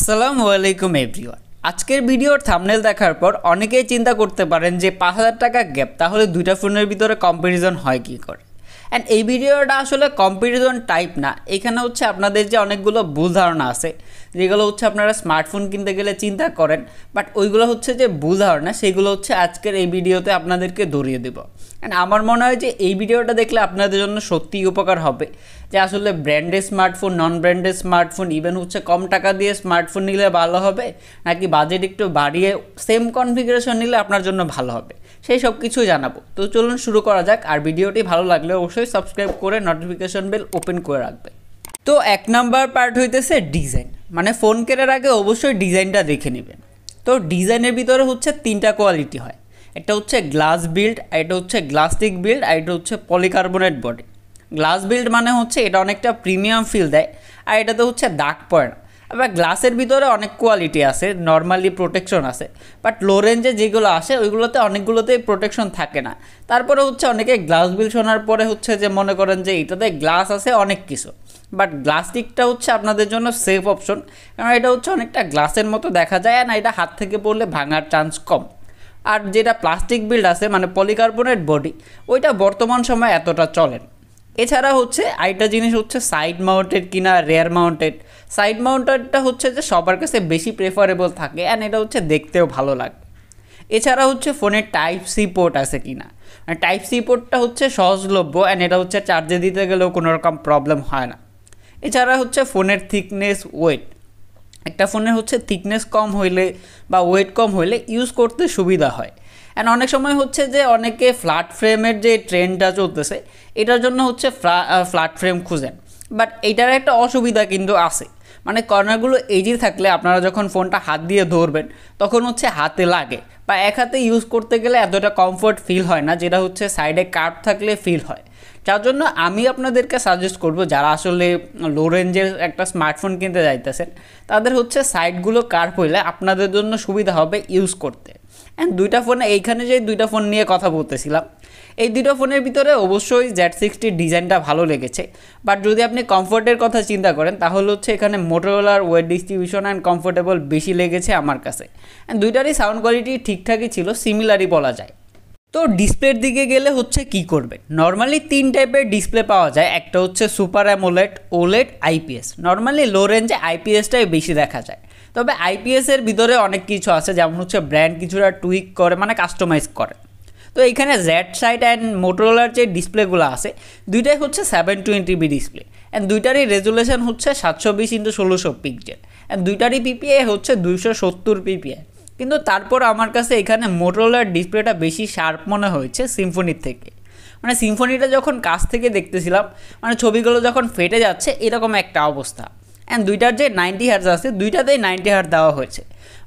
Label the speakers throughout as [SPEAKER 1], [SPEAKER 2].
[SPEAKER 1] আসসালামু আলাইকুম এভরিওয়ান। আজকের ভিডিওর থাম্বনেল দেখার পর অনেকেই চিন্তা করতে পারেন যে ৫,০০০ টাকা গ্যাপ, তাহলে দুইটা ফোনের ভিতরে কম্প্যারিজন হয় কী করে। অ্যান্ড এই ভিডিওটা আসলে কম্প্যারিজন টাইপ না, এখানে হচ্ছে আপনাদের যে অনেকগুলো ভুল ধারণা আছে, যেগুলো হচ্ছে আপনারা স্মার্টফোন কিনতে গেলে চিন্তা করেন, বাট ওইগুলো হচ্ছে যে ভুল ধারণা, সেগুলো হচ্ছে আজকের এই ভিডিওতে আপনাদেরকে ধরিয়ে দেব। অ্যান্ড আমার মনে হয় যে এই ভিডিওটা দেখলে আপনাদের জন্য সত্যিই উপকার হবে, যে আসলে branded smartphone, non branded smartphone, even হচ্ছে কম টাকা দিয়ে স্মার্টফোন নিলে ভালো হবে নাকি বাজেট একটু বাড়িয়ে সেম কনফিগারেশন নিলে আপনার জন্য ভালো হবে, সেই সব কিছু জানাবো। তো চলুন শুরু করা যাক। আর ভিডিওটি ভালো লাগলে অবশ্যই সাবস্ক্রাইব করে নোটিফিকেশন বেল ওপেন করে রাখবে। তো ১ নাম্বার পার্ট হইতেছে ডিজাইন, মানে ফোন কেনার আগে অবশ্যই ডিজাইনটা দেখে নেবেন। তো ডিজাইনের ভিতরে হচ্ছে 3টা কোয়ালিটি হয়, একটা হচ্ছে গ্লাস বিল্ড, এটা হচ্ছে গ্লাস্টিক বিল্ড, আর এটা হচ্ছে পলিকার্বনেট বডি। গ্লাস বিল্ড মানে হচ্ছে এটা অনেকটা প্রিমিয়াম ফিল দেয়, আর এটাতে হচ্ছে দাগ পড়ে না। আবার গ্লাসের ভিতরে অনেক কোয়ালিটি আছে, নর্মালি প্রোটেকশন আছে, বাট লো রেঞ্জে যেগুলো আসে ওইগুলোতে অনেকগুলোতেই প্রোটেকশন থাকে না। তারপরে হচ্ছে অনেকে গ্লাস বিল্ড শোনার পরে হচ্ছে যে মনে করেন যে এটাতে গ্লাস আছে অনেক কিছু, বাট গ্লাস্টিকটা হচ্ছে আপনাদের জন্য সেফ অপশন, কারণ এটা হচ্ছে অনেকটা গ্লাসের মতো দেখা যায় না, এটা হাত থেকে পড়লে ভাঙার চান্স কম। আর যেটা প্লাস্টিক বিল্ড আছে মানে পলিকার্বনেট বডি, ওইটা বর্তমান সময়ে এতটা চলে না। এছাড়া হচ্ছে আরেকটা জিনিস হচ্ছে সাইড মাউন্টেড কিনা রেয়ার মাউন্টেড। সাইড মাউন্টেডটা হচ্ছে যে সবার কাছে বেশি প্রেফারেবল থাকে, অ্যান্ড এটা হচ্ছে দেখতেও ভালো লাগে। এছাড়া হচ্ছে ফোনের টাইপ সি পোর্ট আছে কিনা, মানে টাইপ সি পোর্টটা হচ্ছে সহজলভ্য, অ্যান্ড এটা হচ্ছে চার্জে দিতে গেলেও কোনো রকম প্রবলেম হয় না। এছাড়া হচ্ছে ফোনের থিকনেস, ওয়েট। একটা ফোনের হচ্ছে থিকনেস কম হইলে বা ওয়েট কম হইলে ইউজ করতে সুবিধা হয়। অ্যান্ড অনেক সময় হচ্ছে যে অনেকে ফ্ল্যাট ফ্রেমের যে ট্রেন্ডটা চলতেছে এটার জন্য হচ্ছে ফ্ল্যাট ফ্রেম খুঁজেন, বাট এইটার একটা অসুবিধা কিন্তু আছে, মানে কর্নারগুলো এজি থাকলে আপনারা যখন ফোনটা হাত দিয়ে ধরবেন তখন হচ্ছে হাতে লাগে, বা এক হাতে ইউজ করতে গেলে এতটা কমফোর্ট ফিল হয় না, যেটা হচ্ছে সাইডে কার্ভ থাকলে ফিল হয়। যার জন্য আমি আপনাদেরকে সাজেস্ট করব, যারা আসলে লো রেঞ্জের একটা স্মার্টফোন কিনতে যাইতেছেন তাদের হচ্ছে সাইডগুলো কার্ভ হইলে আপনাদের জন্য সুবিধা হবে ইউজ করতে। অ্যান্ড দুইটা ফোনে, এইখানে যে দুইটা ফোন নিয়ে কথা বলতেছিলাম, এই দুটো ফোনের ভিতরে অবশ্যই Z60 ডিজাইনটা ভালো লেগেছে, বাট যদি আপনি কমফোর্টের কথা চিন্তা করেন তাহলে হচ্ছে এখানে মোটোরোলার ওয়েট ডিস্ট্রিবিউশন অ্যান্ড কমফোর্টেবল বেশি লেগেছে আমার কাছে। অ্যান্ড দুইটারই সাউন্ড কোয়ালিটি ঠিকঠাকই ছিল, সিমিলারই বলা যায়। তো ডিসপ্লের দিকে গেলে হচ্ছে কি করবেন, নর্মালি 3 টাইপের ডিসপ্লে পাওয়া যায়, একটা হচ্ছে super AMOLED, OLED, IPS. Normally low রেঞ্জে আইপিএসটাই বেশি দেখা যায়, তবে আইপিএসের ভিতরে অনেক কিছু আছে, যেমন হচ্ছে ব্র্যান্ড কিছুটা টুইক করে, মানে কাস্টমাইজ করে। তো এইখানে জেড সাইড অ্যান্ড মোটোরোলার যে ডিসপ্লেগুলো আছে দুইটাই হচ্ছে 720p ডিসপ্লে, অ্যান্ড দুইটারই রেজুলেশন হচ্ছে 720x1600 পিক্সেল, অ্যান্ড দুইটারই পিপিআই হচ্ছে 270 পিপিআই। কিন্তু তারপর আমার কাছে এখানে মোটোরোলার ডিসপ্লেটা বেশি শার্প মনে হয়েছে সিম্ফনির থেকে। মানে সিম্ফনিটা যখন কাছ থেকে দেখতেছিলাম, মানে ছবিগুলো যখন ফেটে যাচ্ছে এরকম একটা অবস্থা। অ্যান্ড দুইটার যে 90 হার্জ আছে দুইটাতেই 90 হার্জ দেওয়া হয়েছে,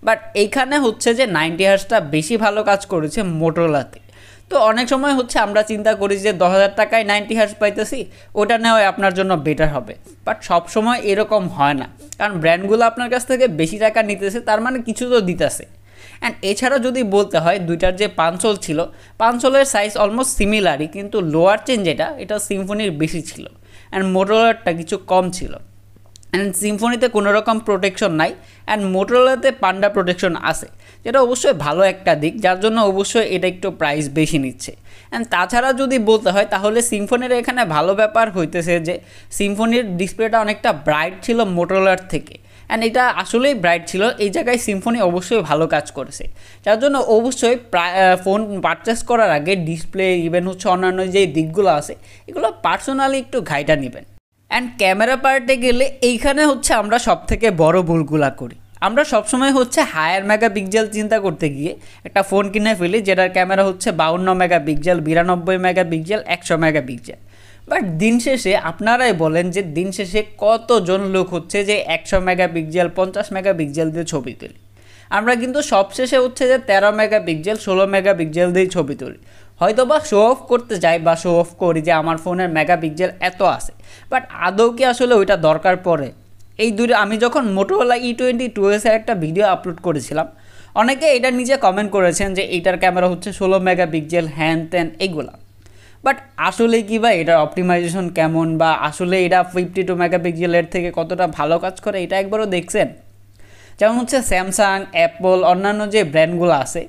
[SPEAKER 1] বাট এইখানে হচ্ছে যে 90 হার্জটা বেশি ভালো কাজ করেছে মোটোরোলাতে। তো অনেক সময় হচ্ছে আমরা চিন্তা করি যে 10,000 টাকায় 90 হার্জ পাইতেছি, ওটা নেওয়া আপনার জন্য বেটার হবে, বাট সব সময় এরকম হয় না, কারণ ব্র্যান্ডগুলো আপনার কাছ থেকে বেশি টাকা নিতেছে, তার মানে কিছু তো দিতেছে। অ্যান্ড এছাড়া যদি বলতে হয়, দুইটার যে পানসোল ছিল, পানসোলের সাইজ অলমোস্ট সিমিলারই, কিন্তু লোয়ার চেঞ্জ এটা সিম্ফনির বেশি ছিল, অ্যান্ড মোটোরোলারটা কিছু কম ছিল। অ্যান্ড সিম্ফনিতে কোনো রকম প্রোটেকশন নাই, অ্যান্ড মোটোরোলাতে পান্ডা প্রোটেকশন আছে, যেটা অবশ্যই ভালো একটা দিক, যার জন্য অবশ্যই এটা একটু প্রাইস বেশি নিচ্ছে। অ্যান্ড তাছাড়া যদি বলতে হয় তাহলে সিম্ফনির এখানে ভালো ব্যাপার হইতেছে যে সিম্ফনির ডিসপ্লেটা অনেকটা ব্রাইট ছিল মোটোরোলার থেকে, অ্যান্ড এটা আসলেই ব্রাইট ছিল। এই জায়গায় সিম্ফনি অবশ্যই ভালো কাজ করেছে, যার জন্য অবশ্যই ফোন পারচেস করার আগে ডিসপ্লে ইভেন হচ্ছে অন্যান্য যে দিকগুলো আছে এগুলো পার্সোনালি একটু ঘাইটা নেবেন। অ্যান্ড ক্যামেরা পার্টে গেলে এইখানে হচ্ছে আমরা সব থেকে বড় ভুলগুলা করি, আমরা সবসময় হচ্ছে হায়ার মেগাপিক্সেল চিন্তা করতে গিয়ে একটা ফোন কিনে ফেলি যেটার ক্যামেরা হচ্ছে 52 মেগাপিক্সেল, 92 মেগাপিক্সেল, 100 মেগাপিক্সেল। বাট দিন শেষে আপনারাই বলেন যে দিন শেষে কতজন লোক হচ্ছে যে 100 মেগাপিক্সেল, 50 মেগাপিক্সেল দিয়ে ছবি তুলি। আমরা কিন্তু সবশেষে হচ্ছে যে 13 মেগাপিক্সেল, 16 মেগাপিক্সেল দিয়ে ছবি তুলি, হয়তো বা শো অফ করতে যাই বা শো অফ করি যে আমার ফোনের মেগাপিক্সেল এত আছে, বাট আদৌ কি আসলে ওইটা দরকার পড়ে? এই দুটো আমি যখন মোটোরোলা E22S এর একটা ভিডিও আপলোড করেছিলাম, অনেকে এটা নিজে কমেন্ট করেছেন যে এইটার ক্যামেরা হচ্ছে 16 মেগাপিক্সেল, হ্যান ত্যান এইগুলা, বাট আসলে কি ভাই এটার অপটিমাইজেশন কেমন, বা আসলে এটা 52 মেগাপিক্সেলের থেকে কতটা ভালো কাজ করে এটা একবারও দেখছেন? যেমন হচ্ছে স্যামসাং, অ্যাপল, অন্যান্য যে ব্র্যান্ডগুলো আছে,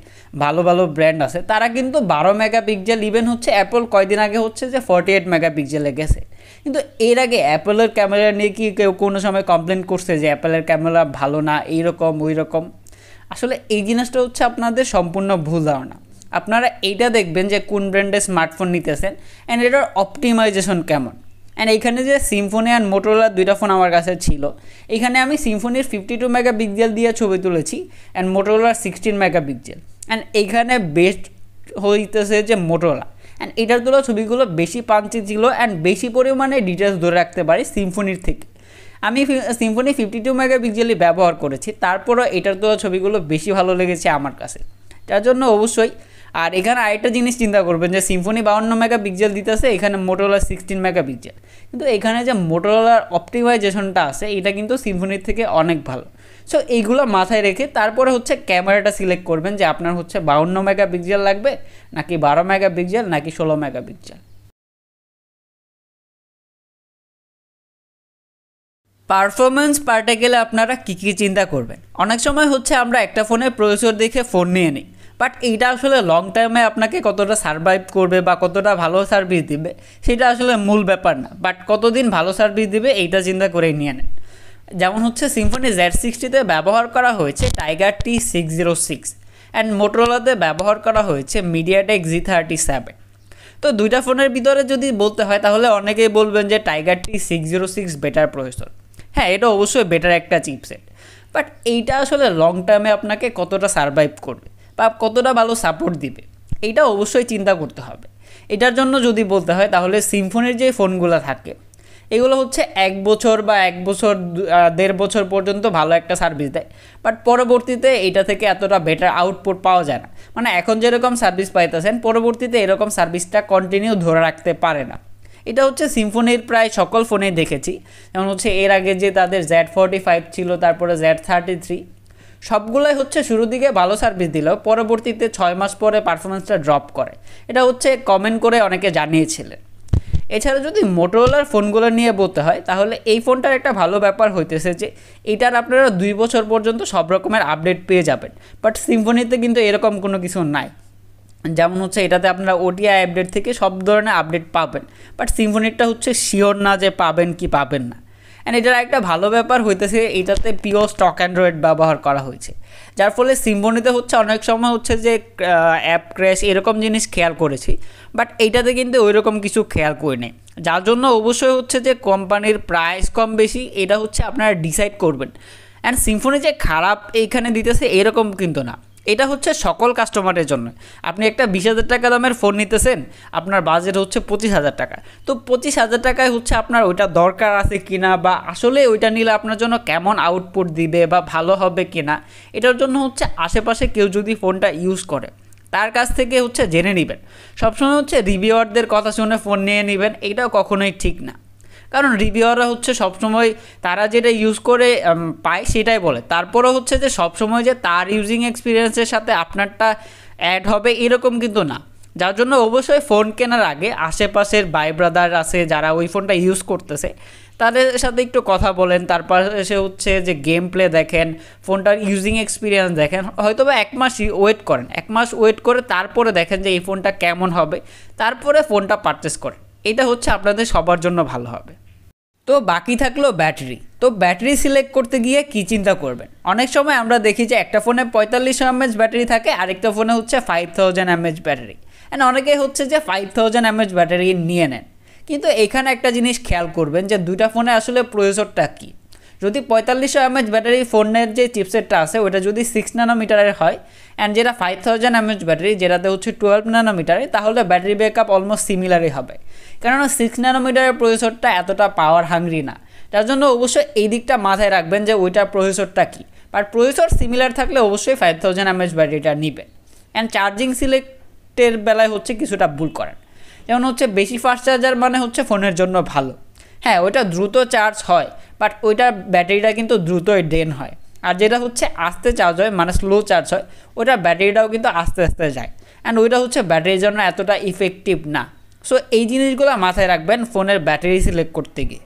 [SPEAKER 1] ভালো ভালো ব্র্যান্ড আছে, তারা কিন্তু 12 মেগাপিক্সেল, ইভেন হচ্ছে অ্যাপল কয়দিন আগে হচ্ছে যে 48 মেগাপিক্সেলে গেছে। কিন্তু এর আগে অ্যাপলের ক্যামেরা নিয়ে কি কেউ কোনো সময় কমপ্লেন করছে যে অ্যাপলের ক্যামেরা ভালো না, এইরকম ওই রকম? আসলে এই জিনিসটা হচ্ছে আপনাদের সম্পূর্ণ ভুল ধারণা। আপনারা এইটা দেখবেন যে কোন ব্র্যান্ডের স্মার্টফোন নিতেছেন অ্যান্ড এটার অপটিমাইজেশন কেমন। অ্যান্ড এইখানে যে সিম্ফনি অ্যান্ড মোটোরোলার দুইটা ফোন আমার কাছে ছিল, এইখানে আমি সিম্ফনির 52 মেগাপিক্সেল দিয়ে ছবি তুলেছি অ্যান্ড মোটোরোলার 16 মেগাপিক্সেল। অ্যান্ড এইখানে বেস্ট হইতেছে যে মোটোরোলা, অ্যান্ড এটার তোলা ছবিগুলো বেশি পাঞ্চি ছিল অ্যান্ড বেশি পরিমাণে ডিটেলস ধরে রাখতে পারি সিম্ফনির থেকে। আমি সিম্ফনি 52 মেগাপিক্সেলই ব্যবহার করেছি, তারপরও এটার তোলা ছবিগুলো বেশি ভালো লেগেছে আমার কাছে। তার জন্য অবশ্যই, আর এখানে আরেকটা জিনিস চিন্তা করবেন যে সিম্ফনি 52 মেগাপিক্সেল দিতেছে, এখানে মোটোরোলা 16 মেগাপিক্সেল, কিন্তু এখানে যে মোটোরোলার অপটিমাইজেশনটা আছে এটা কিন্তু সিম্ফনির থেকে অনেক ভালো। সো এইগুলো মাথায় রেখে তারপরে হচ্ছে ক্যামেরাটা সিলেক্ট করবেন যে আপনার হচ্ছে 52 মেগাপিক্সেল লাগবে নাকি 12 মেগাপিক্সেল নাকি 16 মেগাপিক্সেল। পারফরমেন্স পার্টে গেলে আপনারা কী কী চিন্তা করবেন? অনেক সময় হচ্ছে আমরা একটা ফোনের প্রসেসর দেখে ফোন নিয়ে নিই, বাট এইটা আসলে লং টাইমে আপনাকে কতটা সারভাইভ করবে বা কতটা ভালো সার্ভিস দিবে সেটা আসলে মূল ব্যাপার না, বাট কতদিন ভালো সার্ভিস দিবে এইটা চিন্তা করেই নিয়ে নেন। যেমন হচ্ছে সিম্ফনি Z60তে ব্যবহার করা হয়েছে টাইগার T606 অ্যান্ড মোটোরোলাতে ব্যবহার করা হয়েছে মিডিয়াটেক Z37। তো দুইটা ফোনের ভিতরে যদি বলতে হয় তাহলে অনেকেই বলবেন যে টাইগার T606 বেটার প্রসেসর। হ্যাঁ, এটা অবশ্যই বেটার একটা চিপসেট, বাট এইটা আসলে লং টার্মে আপনাকে কতটা সারভাইভ করবে বা কতটা ভালো সাপোর্ট দিবে এইটা অবশ্যই চিন্তা করতে হবে। এটার জন্য যদি বলতে হয় তাহলে সিম্ফনির যে ফোনগুলো থাকে এগুলো হচ্ছে 1 বছর বা 1 বছর 1.5 বছর পর্যন্ত ভালো একটা সার্ভিস দেয়, বাট পরবর্তীতে এটা থেকে এতটা বেটার আউটপুট পাওয়া যায় না। মানে এখন যেরকম সার্ভিস পাইতেছেন পরবর্তীতে এরকম সার্ভিসটা কন্টিনিউ ধরে রাখতে পারে না। এটা হচ্ছে সিম্ফনির প্রায় সকল ফোনেই দেখেছি। যেমন হচ্ছে এর আগে যে তাদের Z45 ছিল, তারপরে Z33, সবগুলোই হচ্ছে শুরুর দিকে ভালো সার্ভিস দিলেও পরবর্তীতে 6 মাস পরে পারফরমেন্সটা ড্রপ করে। এটা হচ্ছে কমেন্ট করে অনেকে জানিয়েছিলেন। এছাড়া যদি মোটোরোলার ফোনগুলো নিয়ে বলতে হয় তাহলে এই ফোনটার একটা ভালো ব্যাপার হইতেছে যে এটার আপনারা 2 বছর পর্যন্ত সব রকমের আপডেট পেয়ে যাবেন, বাট সিম্ফনিতে কিন্তু এরকম কোনো কিছু নাই। যেমন হচ্ছে এটাতে আপনারা ওটিআই আপডেট থেকে সব ধরনের আপডেট পাবেন, বাট সিম্ফনিটা হচ্ছে শিওর না যে পাবেন কি পাবেন না। অ্যান্ড এটার একটা ভালো ব্যাপার হইতেছে এটাতে পিওর স্টক অ্যান্ড্রয়েড ব্যবহার করা হয়েছে, যার ফলে সিম্ফনিতে হচ্ছে অনেক সময় হচ্ছে যে অ্যাপ ক্র্যাশ এরকম জিনিস খেয়াল করেছি, বাট এইটাতে কিন্তু ওই রকম কিছু খেয়াল করে নেই। যার জন্য অবশ্যই হচ্ছে যে কোম্পানির প্রাইস কম বেশি এটা হচ্ছে আপনারা ডিসাইড করবেন। অ্যান্ড সিম্ফনি যে খারাপ এইখানে দিতেছে এরকম কিন্তু না, এটা হচ্ছে সকল কাস্টমারের জন্য। আপনি একটা 20,000 টাকা দামের ফোন নিতেছেন, আপনার বাজেট হচ্ছে 25,000 টাকা, তো 25,000 টাকায় হচ্ছে আপনার ওইটা দরকার আছে কিনা বা আসলে ওইটা নিলে আপনার জন্য কেমন আউটপুট দিবে বা ভালো হবে কিনা, এটার জন্য হচ্ছে আশেপাশে কেউ যদি ফোনটা ইউজ করে তার কাছ থেকে হচ্ছে জেনে নেবেন। সবসময় হচ্ছে রিভিউয়ারদের কথা শুনে ফোন নিয়ে নেবেন, এটাও কখনোই ঠিক না। কারণ রিভিউয়াররা হচ্ছে সবসময় তারা যেটা ইউজ করে পায় সেটাই বলে, তারপরেও হচ্ছে যে সবসময় যে তার ইউজিং এক্সপিরিয়েন্সের সাথে আপনারটা অ্যাড হবে এরকম কিন্তু না। যার জন্য অবশ্যই ফোন কেনার আগে আশেপাশের ভাই ব্রাদার আছে যারা ওই ফোনটা ইউজ করতেছে তাদের সাথে একটু কথা বলেন, তারপর এসে হচ্ছে যে গেম প্লে দেখেন, ফোনটার ইউজিং এক্সপিরিয়েন্স দেখেন, হয়তো বা 1 মাস ওয়েট করেন, 1 মাস ওয়েট করে তারপরে দেখেন যে এই ফোনটা কেমন হবে, তারপরে ফোনটা পারচেস করেন। এটা হচ্ছে আপনাদের সবার জন্য ভালো হবে। তো বাকি থাকলো ব্যাটারি। তো ব্যাটারি সিলেক্ট করতে গিয়ে কী চিন্তা করবেন? অনেক সময় আমরা দেখি যে একটা ফোনে 4500 mAh ব্যাটারি থাকে, আরেকটা ফোনে হচ্ছে 5000 mAh ব্যাটারি, অ্যান্ড অনেকেই হচ্ছে যে 5000 mAh ব্যাটারি নিয়ে নেন। কিন্তু এখানে একটা জিনিস খেয়াল করবেন যে দুইটা ফোনে আসলে প্রসেসরটা কী। যদি 4500 mAh ব্যাটারি ফোনের যে চিপসেটটা আছে ওটা যদি 6 ন্যানোমিটারের হয় অ্যান্ড যেটা 5000 mAh ব্যাটারি যেটাতে হচ্ছে 12 ন্যানোমিটারে, তাহলে ব্যাটারি ব্যাকআপ অলমোস্ট সিমিলারই হবে, কেননা 6 ন্যানোমিটারের প্রসেসরটা এতটা পাওয়ার হাংরি না। তার জন্য অবশ্যই এই দিকটা মাথায় রাখবেন যে ওইটার প্রসেসরটা কী, আর প্রসেসর সিমিলার থাকলে অবশ্যই 5000 mAh ব্যাটারিটা নেবেন। অ্যান্ড চার্জিং সিলেক্টের বেলায় হচ্ছে কিছুটা ভুল করেন, যেমন হচ্ছে বেশি ফাস্ট চার্জার মানে হচ্ছে ফোনের জন্য ভালো। হ্যাঁ, ওইটা দ্রুত চার্জ হয়, বাট ওইটার ব্যাটারিটা কিন্তু দ্রুতই ড্রেন হয়। আর যেটা হচ্ছে আস্তে চার্জ হয় মানে স্লো চার্জ হয়, ওইটার ব্যাটারিটাও কিন্তু আস্তে আস্তে যায়, অ্যান্ড ওইটা হচ্ছে ব্যাটারির জন্য এতটা ইফেক্টিভ না। সো এই জিনিসগুলো মাথায় রাখবেন ফোনের ব্যাটারি সিলেক্ট করতে গিয়ে।